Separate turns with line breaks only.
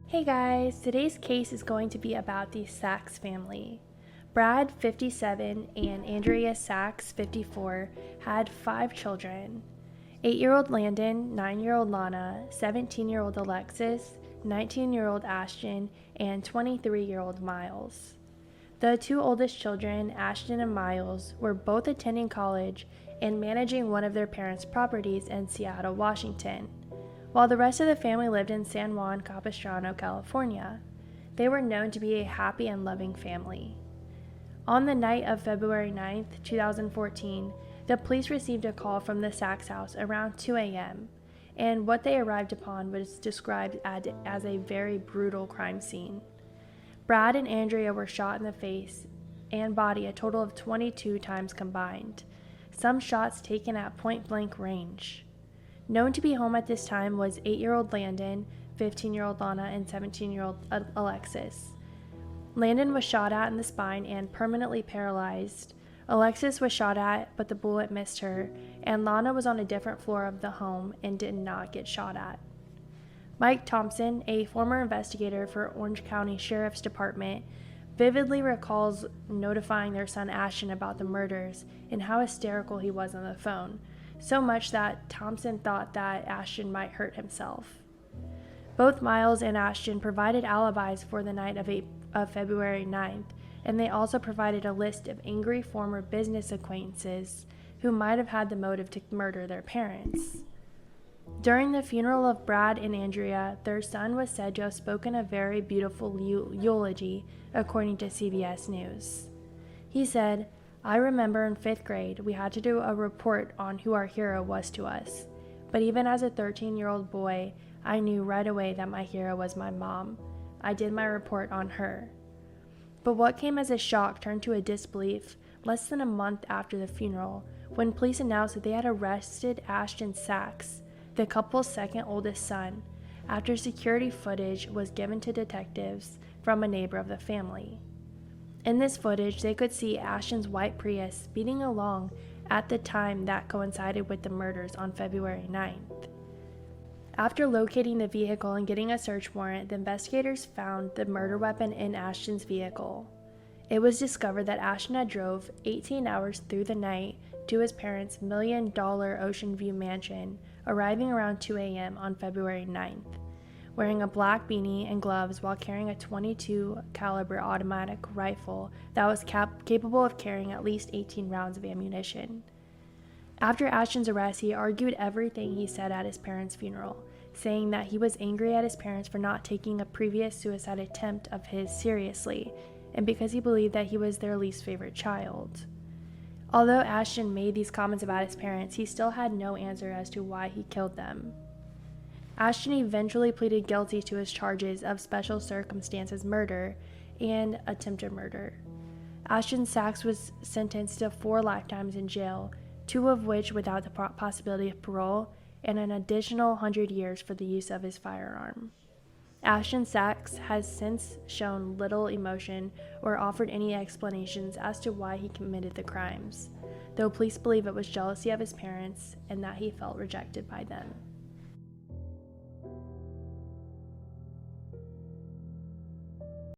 Hey guys, today's case is going to be about the Sachs family. Brad, 57, and Andrea Sachs, 54, had 5 children: 8-year-old Landon, 9-year-old Lana, 17-year-old Alexis, 19-year-old Ashton, and 23-year-old Miles. The 2 oldest children, Ashton and Miles, were both attending college and managing one of their parents' properties in Seattle, Washington, while the rest of the family lived in San Juan Capistrano, California. They were known to be a happy and loving family. On the night of February 9, 2014, the police received a call from the Sachs house around 2 a.m., and what they arrived upon was described as a very brutal crime scene. Brad and Andrea were shot in the face and body a total of 22 times combined, some shots taken at point-blank range. Known to be home at this time was 8-year-old Landon, 15-year-old Lana, and 17-year-old Alexis. Landon was shot at in the spine and permanently paralyzed. Alexis was shot at, but the bullet missed her, and Lana was on a different floor of the home and did not get shot at. Mike Thompson, a former investigator for Orange County Sheriff's Department, vividly recalls notifying their son Ashton about the murders and how hysterical he was on the phone, so much that Thompson thought that Ashton might hurt himself. Both Miles and Ashton provided alibis for the night of February 9th, and they also provided a list of angry former business acquaintances who might have had the motive to murder their parents. During the funeral of Brad and Andrea, their son was said to have spoken a very beautiful eulogy, according to CBS News. He said, "I remember in 5th grade we had to do a report on who our hero was to us, but even as a 13-year-old boy, I knew right away that my hero was my mom. I did my report on her." But what came as a shock turned to a disbelief less than a month after the funeral, when police announced that they had arrested Ashton Sachs, the couple's second oldest son, after security footage was given to detectives from a neighbor of the family. In this footage, they could see Ashton's white Prius speeding along at the time that coincided with the murders on February 9th. After locating the vehicle and getting a search warrant, the investigators found the murder weapon in Ashton's vehicle. It was discovered that Ashton had drove 18 hours through the night to his parents' $1 million Ocean View mansion, arriving around 2 a.m. on February 9th, wearing a black beanie and gloves while carrying a .22 caliber automatic rifle that was capable of carrying at least 18 rounds of ammunition. After Ashton's arrest, he argued everything he said at his parents' funeral, saying that he was angry at his parents for not taking a previous suicide attempt of his seriously, and because he believed that he was their least favorite child. Although Ashton made these comments about his parents, he still had no answer as to why he killed them. Ashton eventually pleaded guilty to his charges of special circumstances murder and attempted murder. Ashton Sachs was sentenced to 4 lifetimes in jail, 2 of which without the possibility of parole, and an additional 100 years for the use of his firearm. Ashton Sachs has since shown little emotion or offered any explanations as to why he committed the crimes, though police believe it was jealousy of his parents and that he felt rejected by them.